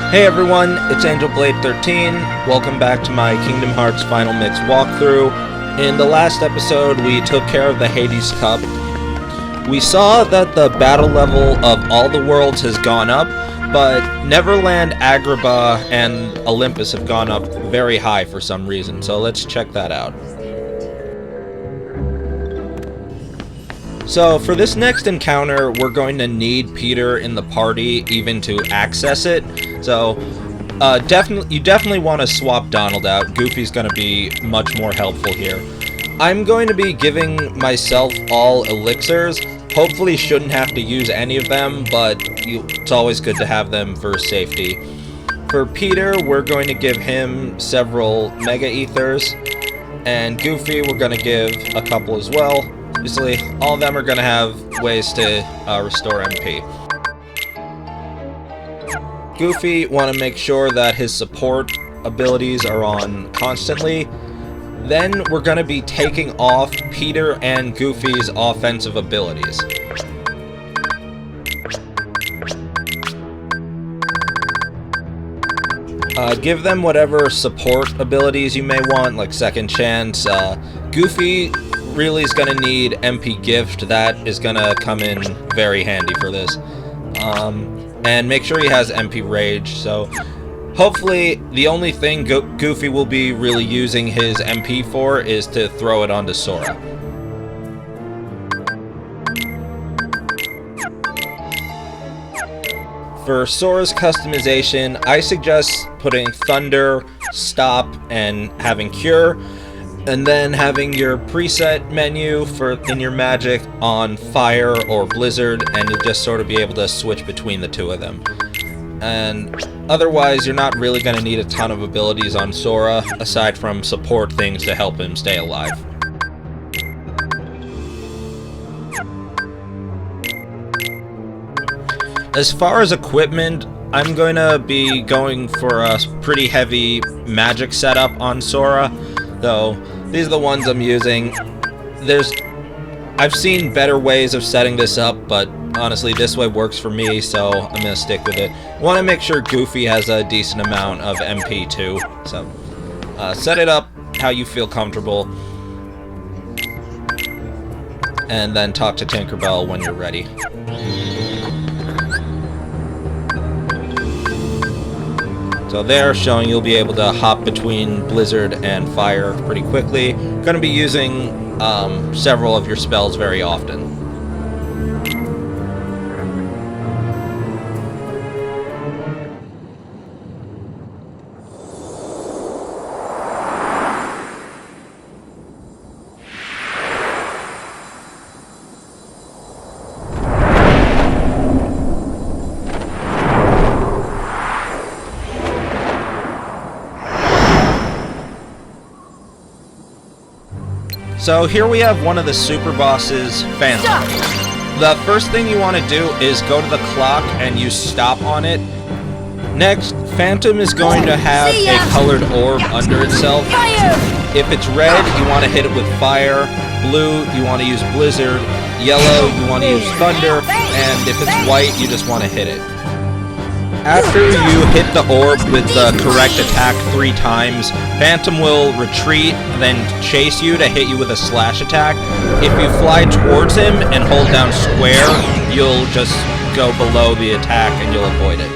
Hey everyone, it's AngelBlade13. Welcome back to my Kingdom Hearts Final Mix walkthrough. In the last episode, we took care of the Hades Cup. We saw that the battle level of all the worlds has gone up, but Neverland, Agrabah, and Olympus have gone up very high for some reason, so let's check that out. So for this next encounter, we're going to need Peter in the party even to access it. So you definitely want to swap Donald out. Goofy's going to be much more helpful here. I'm going to be giving myself all elixirs. Hopefully shouldn't have to use any of them, but it's always good to have them for safety. For Peter, we're going to give him several Mega Ethers, and Goofy we're going to give a couple as well. Obviously, all of them are going to have ways to restore MP. Goofy, want to make sure that his support abilities are on constantly. Then we're going to be taking off Peter and Goofy's offensive abilities. Give them whatever support abilities you may want, like Second Chance. Goofy really is going to need MP Gift. That is going to come in very handy for this. And make sure he has MP Rage. So hopefully the only thing Goofy will be really using his MP for is to throw it onto Sora. For Sora's customization, I suggest putting Thunder, Stop, and having Cure, and then having your preset menu in your magic on Fire or Blizzard, and you'll just sort of be able to switch between the two of them. And otherwise, you're not really going to need a ton of abilities on Sora, aside from support things to help him stay alive. As far as equipment, I'm going to be going for a pretty heavy magic setup on Sora, though these are the ones I'm using. I've seen better ways of setting this up, but honestly this way works for me, so I'm going to stick with it. I want to make sure Goofy has a decent amount of MP too, so set it up how you feel comfortable, and then talk to Tinkerbell when you're ready. So there, showing you'll be able to hop between Blizzard and Fire pretty quickly. Going to be using several of your spells very often. So here we have one of the super bosses, Phantom. The first thing you want to do is go to the clock and you stop on it. Next, Phantom is going to have a colored orb under itself. If it's red, you want to hit it with Fire. Blue, you want to use Blizzard. Yellow, you want to use Thunder. And if it's white, you just want to hit it. After you hit the orb with the correct attack 3 times, Phantom will retreat, then chase you to hit you with a slash attack. If you fly towards him and hold down square, you'll just go below the attack and you'll avoid it.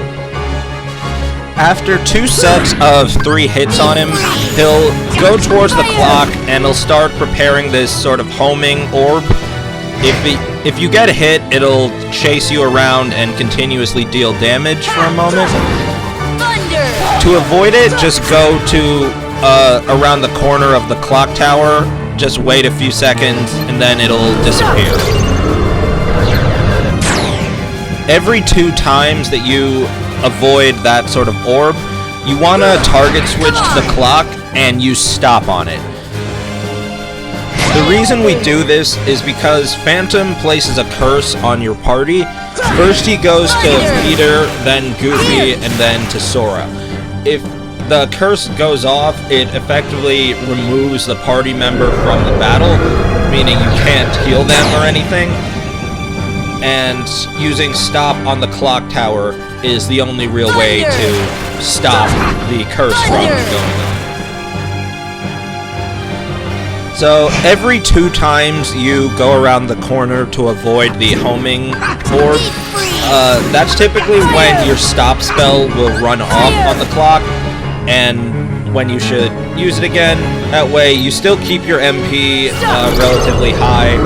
After 2 sets of 3 hits on him, he'll go towards the clock and he'll start preparing this sort of homing orb. If you get hit, it'll chase you around and continuously deal damage for a moment. To avoid it, just go to around the corner of the clock tower, just wait a few seconds, and then it'll disappear. Every 2 times that you avoid that sort of orb, you want to target switch to the clock and you stop on it. The reason we do this is because Phantom places a curse on your party. First he goes to Peter, then Goofy, and then to Sora. If the curse goes off, it effectively removes the party member from the battle, meaning you can't heal them or anything. and using stop on the clock tower is the only real way to stop the curse from going on. So every 2 times you go around the corner to avoid the homing orb, that's typically when your stop spell will run off on the clock, and when you should use it again. That way you still keep your MP relatively high,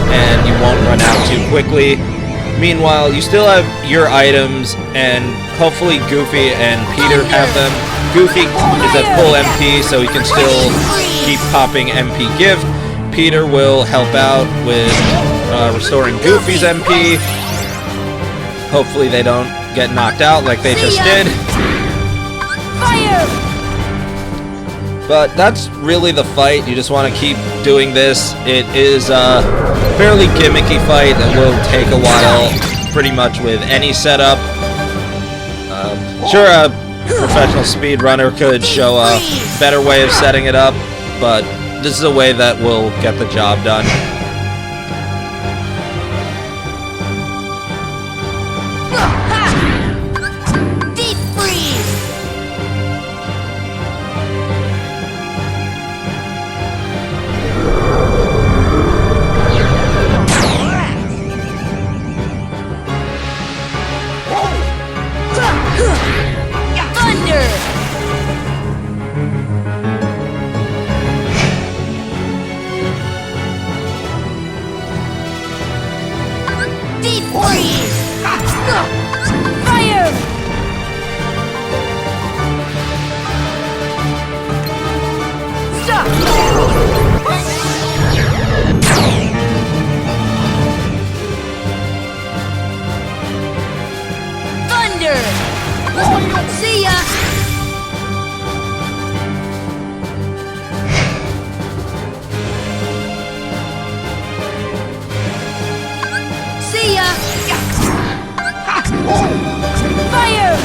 and you won't run out too quickly. Meanwhile, you still have your items, and hopefully Goofy and Peter have them. Goofy is at full MP, so he can still keep popping MP gift. Peter will help out with restoring Goofy's MP. Hopefully they don't get knocked out like they just did. But that's really the fight. You just want to keep doing this. It is a fairly gimmicky fight that will take a while, pretty much with any setup. Sure, a professional speedrunner could show a better way of setting it up, but this is a way that will get the job done. Deep freeze! Thunder! Deep freeze! Fire! Stop! Thunder! See ya! See ya! Fire!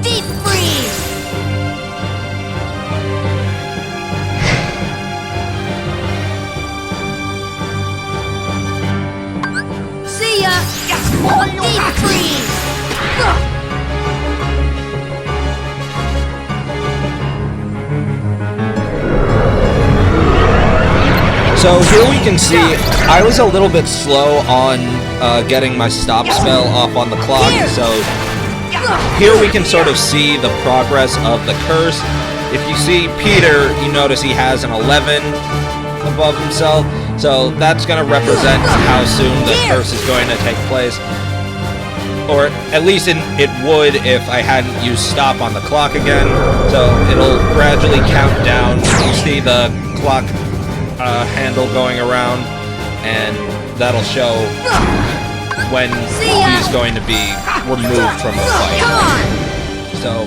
Deep freeze! See ya! Deep freeze! So here we can see I was a little bit slow on getting my stop spell off on the clock, so here we can sort of see the progress of the curse. If you see Peter, you notice he has an 11 above himself, so that's going to represent how soon the curse is going to take place. Or at least it would if I hadn't used stop on the clock again, so it'll gradually count down. You see the clock handle going around, and that'll show when he's going to be removed from the fight. So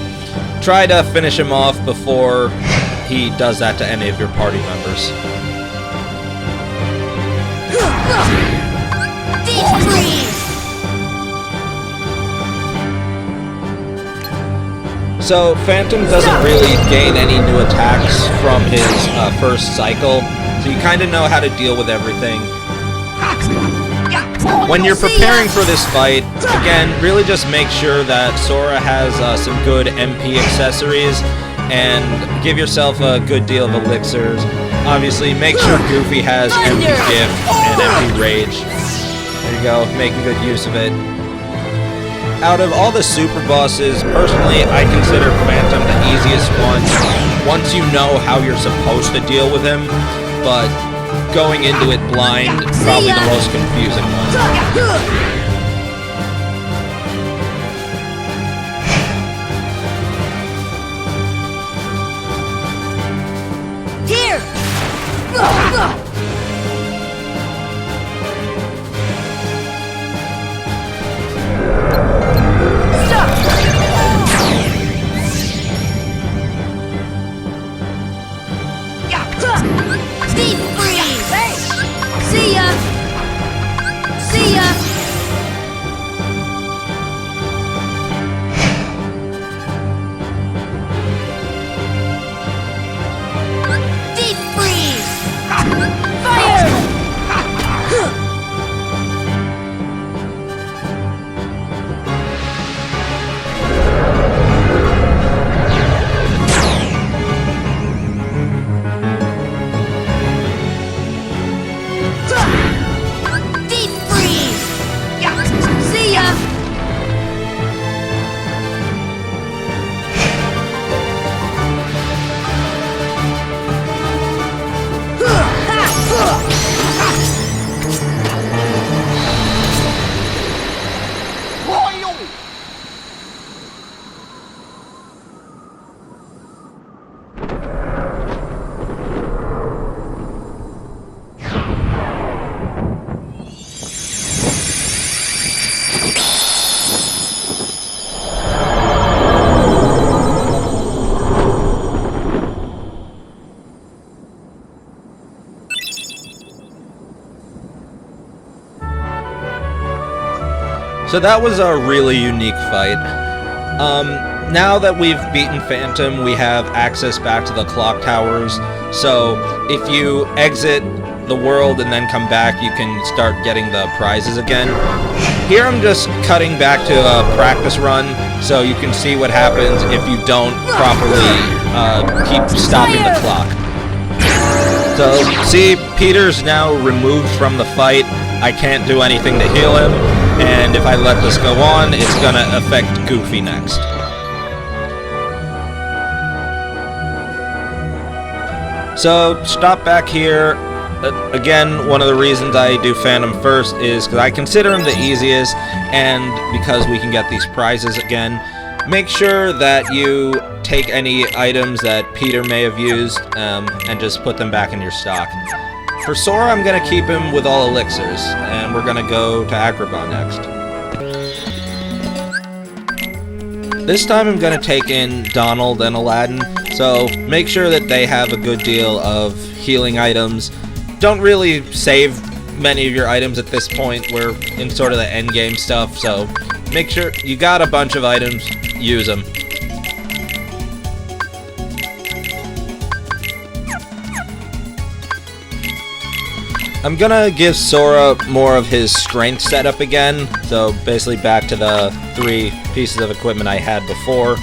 try to finish him off before he does that to any of your party members. Deep freeze! So Phantom doesn't really gain any new attacks from his first cycle, so you kind of know how to deal with everything. When you're preparing for this fight, again, really just make sure that Sora has some good MP accessories, and give yourself a good deal of elixirs. Obviously, make sure Goofy has MP Gift and MP Rage. There you go, making good use of it. Out of all the super bosses, personally, I consider Phantom the easiest one, once you know how you're supposed to deal with him, but going into it blind, probably the most confusing one. Here! Deep freeze! See ya! See ya! So that was a really unique fight. Now that we've beaten Phantom, we have access back to the clock towers. So if you exit the world and then come back, you can start getting the prizes again. Here I'm just cutting back to a practice run so you can see what happens if you don't properly keep stopping the clock. So see, Peter's now removed from the fight. I can't do anything to heal him, and if I let this go on, it's gonna affect Goofy next. So stop back here. Again, one of the reasons I do Phantom first is because I consider him the easiest, and because we can get these prizes again. Make sure that you take any items that Peter may have used and just put them back in your stock. For Sora, I'm going to keep him with all elixirs, and we're going to go to Agrabah next. This time I'm going to take in Donald and Aladdin, so make sure that they have a good deal of healing items. Don't really save many of your items at this point. We're in sort of the end game stuff, so make sure you got a bunch of items, use them. I'm gonna give Sora more of his strength setup again, so basically back to the 3 pieces of equipment I had before.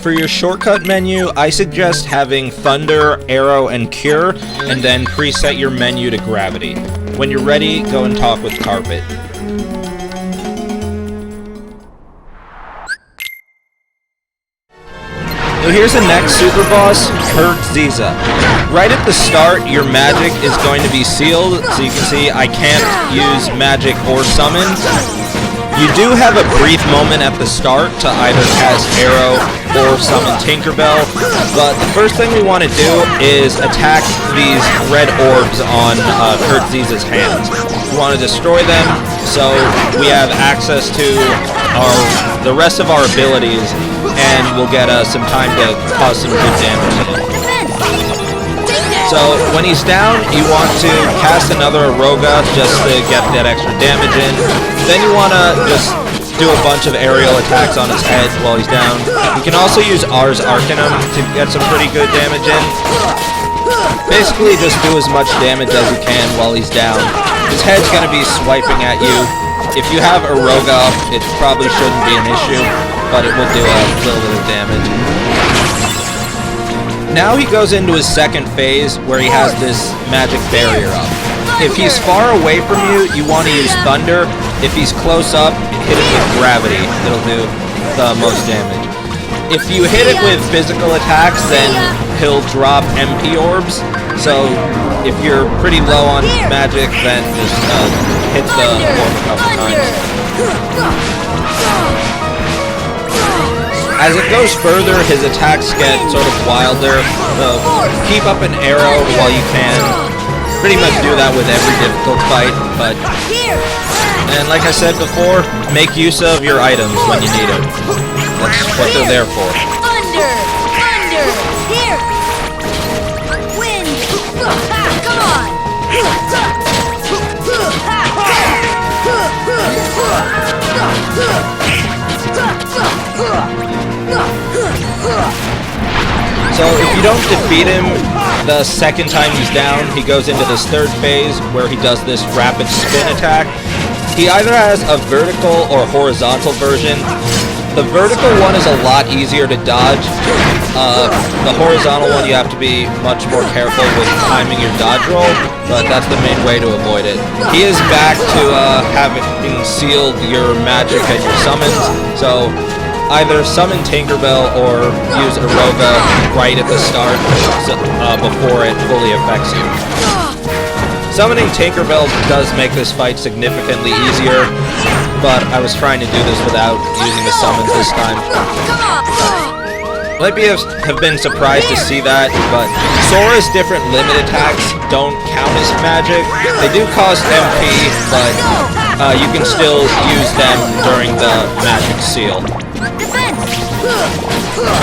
For your shortcut menu, I suggest having Thunder, Arrow, and Cure, and then preset your menu to Gravity. When you're ready, go and talk with Carpet. So here's the next super boss, Zisa. Right at the start, your magic is going to be sealed, so you can see I can't use magic or summon. You do have a brief moment at the start to either cast Arrow or summon Tinkerbell, but the first thing we want to do is attack these red orbs on Zisa's hands. We want to destroy them so we have access to the rest of our abilities, and we'll get some time to cause some good damage. So when he's down, you want to cast another Aroga just to get that extra damage in. Then you want to just do a bunch of aerial attacks on his head while he's down. You can also use Ars Arcanum to get some pretty good damage in. Basically just do as much damage as you can while he's down. His head's going to be swiping at you. If you have Aroga, it probably shouldn't be an issue, but it will do a little bit of damage. Now he goes into his second phase where he has this magic barrier up. If he's far away from you, you want to use Thunder. If he's close up, hit it with Gravity. It'll do the most damage. If you hit it with physical attacks, then he'll drop MP orbs. So if you're pretty low on magic, then just hit the orb a couple times. As it goes further, his attacks get sort of wilder, so keep up an arrow while you can. Pretty much do that with every difficult fight, but... And like I said before, make use of your items when you need them. That's what they're there for. Thunder! Here! Wind! Come on! So if you don't defeat him the second time he's down, he goes into this third phase where he does this rapid spin attack. He either has a vertical or horizontal version. The vertical one is a lot easier to dodge. The horizontal one you have to be much more careful with timing your dodge roll, but that's the main way to avoid it. He is back to having sealed your magic and your summons, so either summon Tinkerbell or use Aroga right at the start before it fully affects you. Summoning Tinkerbell does make this fight significantly easier, but I was trying to do this without using the summons this time. Might have been surprised to see that, but Sora's different limit attacks don't count as magic. They do cost MP, but you can still use them during the magic seal.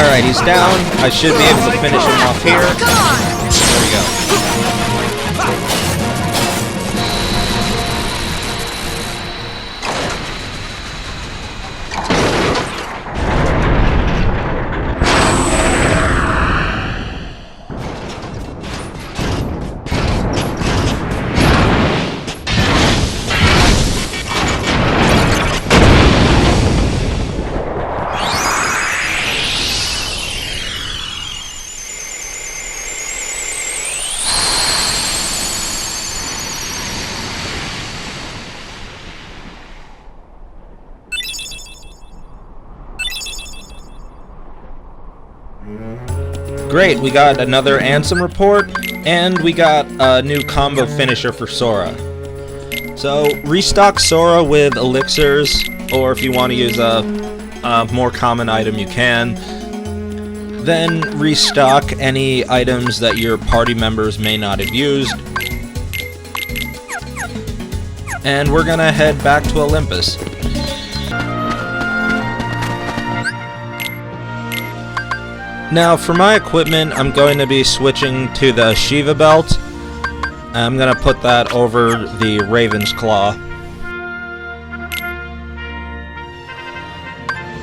Alright, he's down. I should be able to finish him off here. There we go. Great, we got another Ansem report, and we got a new combo finisher for Sora. So, restock Sora with elixirs, or if you want to use a more common item, you can. Then restock any items that your party members may not have used. And we're gonna head back to Olympus. Now, for my equipment, I'm going to be switching to the Shiva belt. I'm going to put that over the Raven's Claw.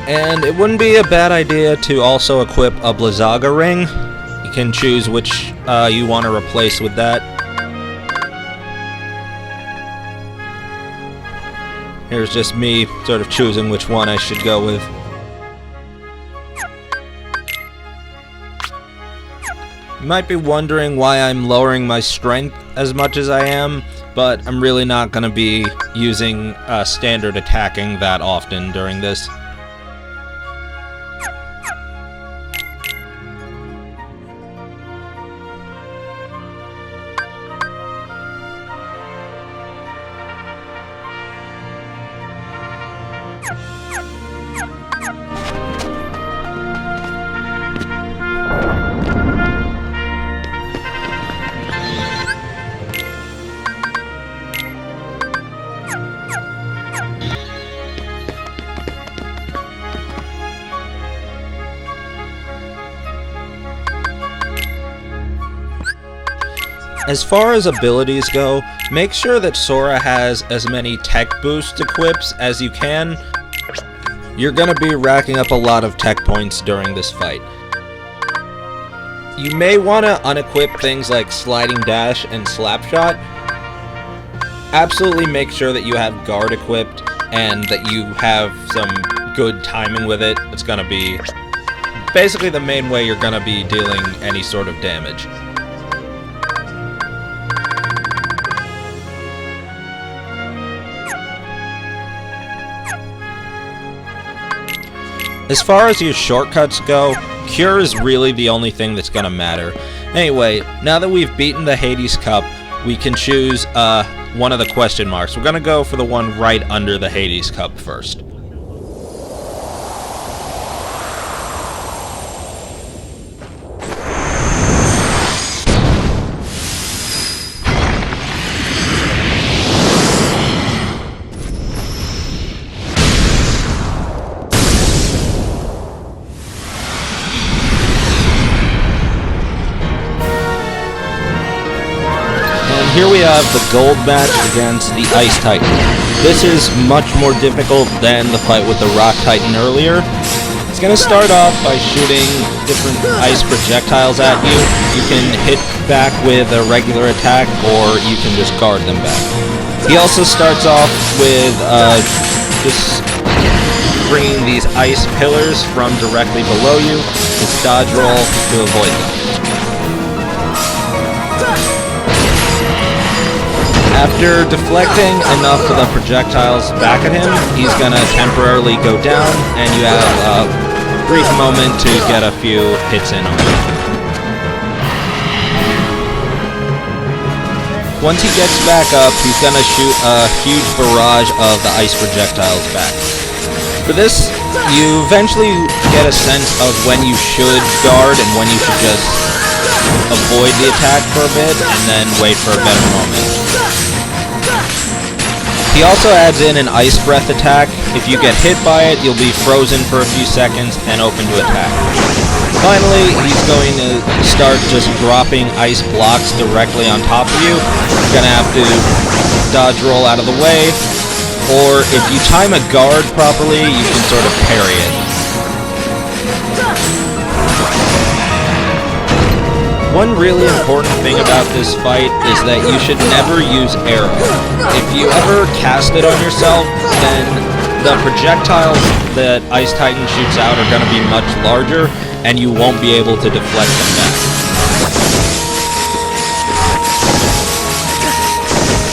And it wouldn't be a bad idea to also equip a Blizzaga ring. You can choose which you want to replace with that. Here's just me sort of choosing which one I should go with. You might be wondering why I'm lowering my strength as much as I am, but I'm really not going to be using standard attacking that often during this. As far as abilities go, make sure that Sora has as many tech boost equips as you can. You're gonna be racking up a lot of tech points during this fight. You may want to unequip things like Sliding Dash and Slapshot. Absolutely make sure that you have Guard equipped and that you have some good timing with it. It's gonna be basically the main way you're gonna be dealing any sort of damage. As far as your shortcuts go, Cure is really the only thing that's gonna matter. Anyway, now that we've beaten the Hades Cup, we can choose one of the question marks. We're gonna go for the one right under the Hades Cup first. Here we have the gold match against the Ice Titan. This is much more difficult than the fight with the Rock Titan earlier. It's going to start off by shooting different ice projectiles at you. You can hit back with a regular attack, or you can just guard them back. He also starts off with just bringing these ice pillars from directly below you. Just dodge roll to avoid them. After deflecting enough of the projectiles back at him, he's gonna temporarily go down, and you have a brief moment to get a few hits in on him. Once he gets back up, he's gonna shoot a huge barrage of the ice projectiles back. For this, you eventually get a sense of when you should guard and when you should just avoid the attack for a bit, and then wait for a better moment. He also adds in an ice breath attack. If you get hit by it, you'll be frozen for a few seconds and open to attack. Finally, he's going to start just dropping ice blocks directly on top of you. You're going to have to dodge roll out of the way, or if you time a guard properly, you can sort of parry it. One really important thing about this fight is that you should never use arrow. If you ever cast it on yourself, then the projectiles that Ice Titan shoots out are going to be much larger, and you won't be able to deflect them back.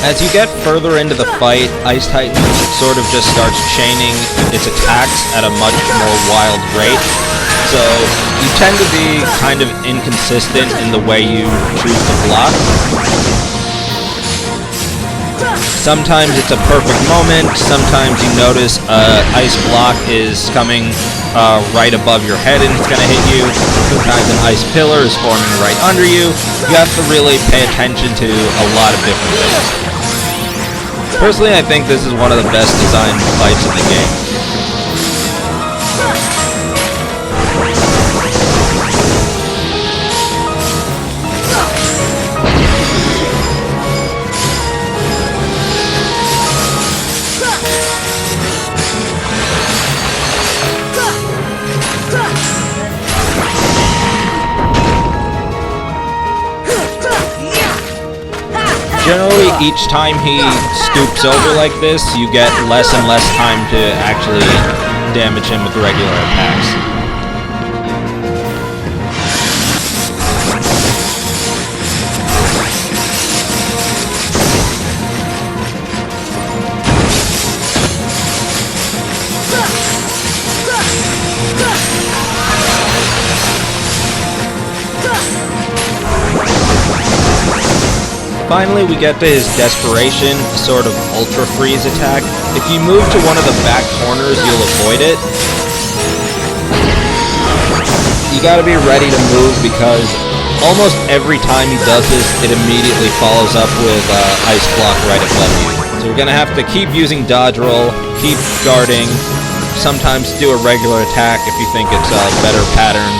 As you get further into the fight, Ice Titan sort of just starts chaining its attacks at a much more wild rate. So you tend to be kind of inconsistent in the way you choose to block. Sometimes it's a perfect moment, sometimes you notice an ice block is coming right above your head and it's going to hit you. Sometimes an ice pillar is forming right under you. You have to really pay attention to a lot of different things. Personally, I think this is one of the best designed fights in the game. Generally, each time he scoops over like this, you get less and less time to actually damage him with regular attacks. Finally, we get to his Desperation, a sort of Ultra Freeze attack. If you move to one of the back corners, you'll avoid it. You gotta be ready to move because almost every time he does this, it immediately follows up with Ice Block right above you. So you're gonna have to keep using Dodge Roll, keep guarding, sometimes do a regular attack if you think it's a better pattern.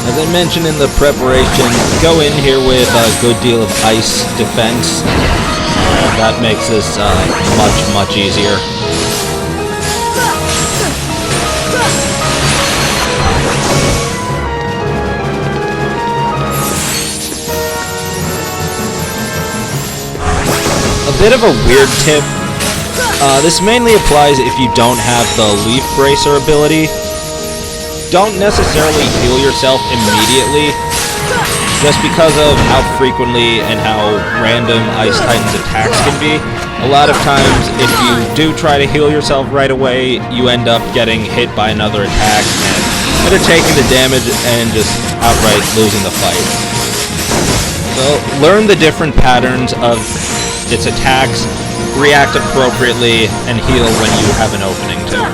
As I mentioned in the preparation, go in here with a good deal of ice defense. That makes this much easier. A bit of a weird tip. This mainly applies if you don't have the Leaf Bracer ability. Don't necessarily heal yourself immediately, just because of how frequently and how random Ice Titan's attacks can be. A lot of times, if you do try to heal yourself right away, you end up getting hit by another attack and either taking the damage and just outright losing the fight. So, learn the different patterns of its attacks, react appropriately, and heal when you have an opening to.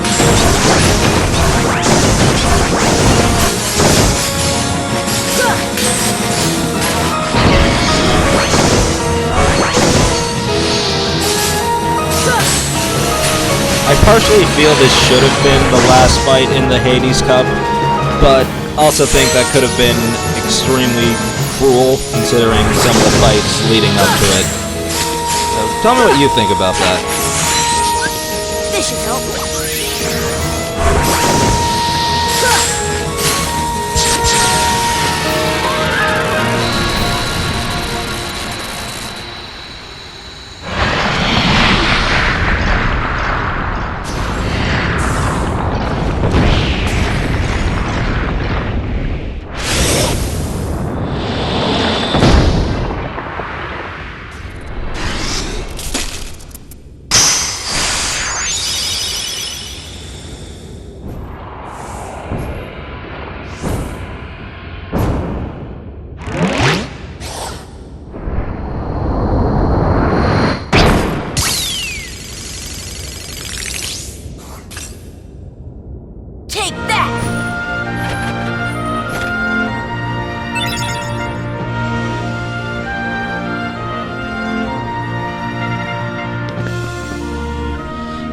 I partially feel this should have been the last fight in the Hades Cup, but also think that could have been extremely cruel considering some of the fights leading up to it. So tell me what you think about that. This should help. Take that!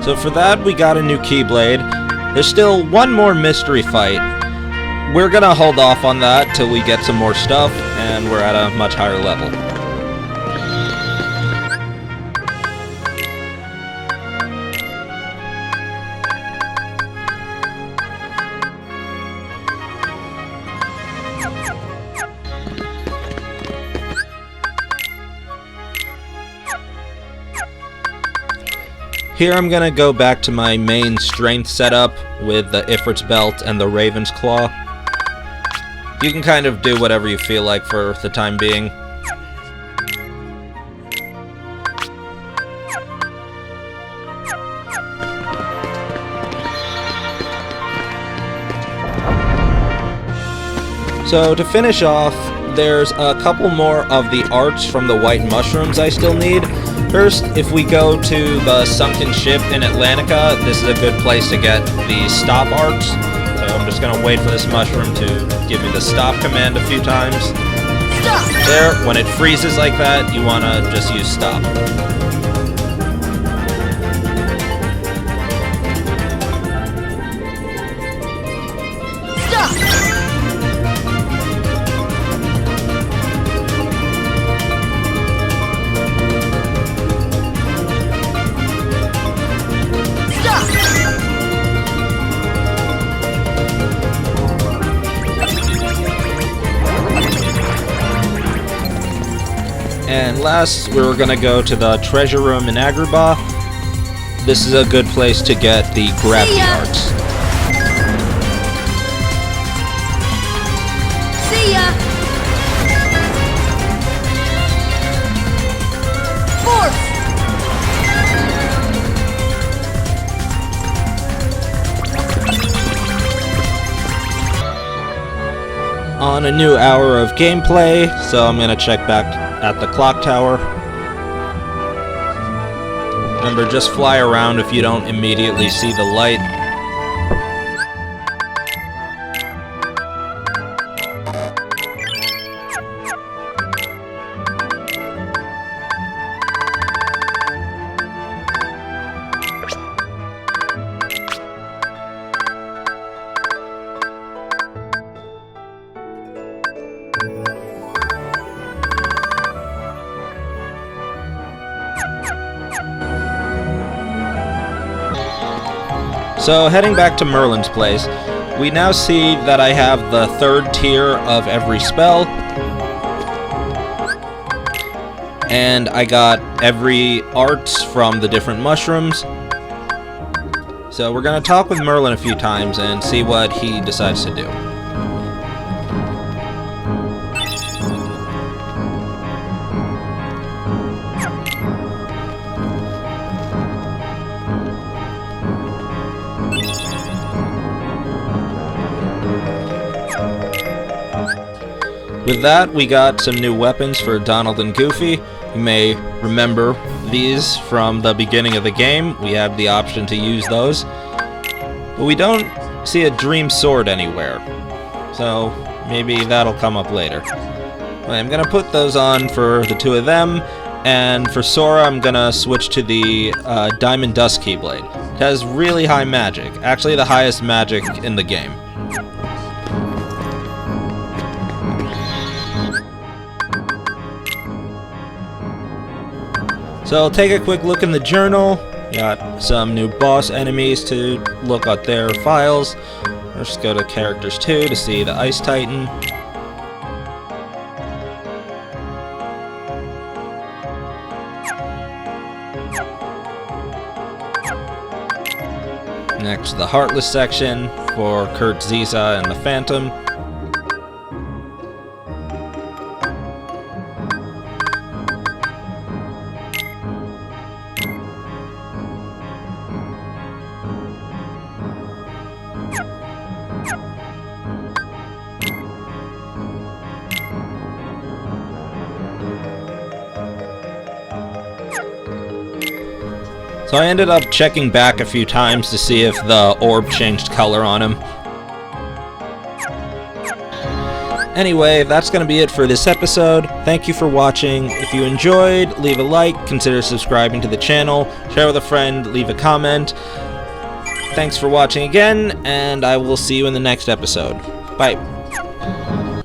So for that, we got a new Keyblade. There's still one more mystery fight. We're gonna hold off on that till we get some more stuff, and we're at a much higher level. Here I'm gonna go back to my main strength setup with the Ifrit's Belt and the Raven's Claw. You can kind of do whatever you feel like for the time being. So to finish off, there's a couple more of the arts from the white mushrooms I still need. First, if we go to the sunken ship in Atlantica, this is a good place to get the stop arts. So I'm just gonna wait for this mushroom to give me the stop command a few times. Stop! There, when it freezes like that, you wanna just use stop. Stop! And last, we're gonna go to the treasure room in Agrabah. This is a good place to get the gravity arts. See ya! Force! On a new hour of gameplay, so I'm gonna check back at the clock tower. Remember, just fly around if you don't immediately see the light. So heading back to Merlin's place, we now see that I have the third tier of every spell, and I got every arts from the different mushrooms. So we're gonna talk with Merlin a few times and see what he decides to do. With that, we got some new weapons for Donald and Goofy. You may remember these from the beginning of the game. We have the option to use those. But we don't see a dream sword anywhere. So maybe that'll come up later. I'm gonna put those on for the two of them, And for Sora, I'm gonna switch to the Diamond Dust Keyblade. It has really high magic. Actually, the highest magic in the game. So take a quick look in the journal. Got some new boss enemies to look at their files. Let's go to Characters 2 to see the Ice Titan. Next, the Heartless section for Kurt, Zisa, and the Phantom. So I ended up checking back a few times to see if the orb changed color on him. Anyway, that's going to be it for this episode. Thank you for watching. If you enjoyed, leave a like, consider subscribing to the channel, share with a friend, leave a comment. Thanks for watching again, and I will see you in the next episode. Bye.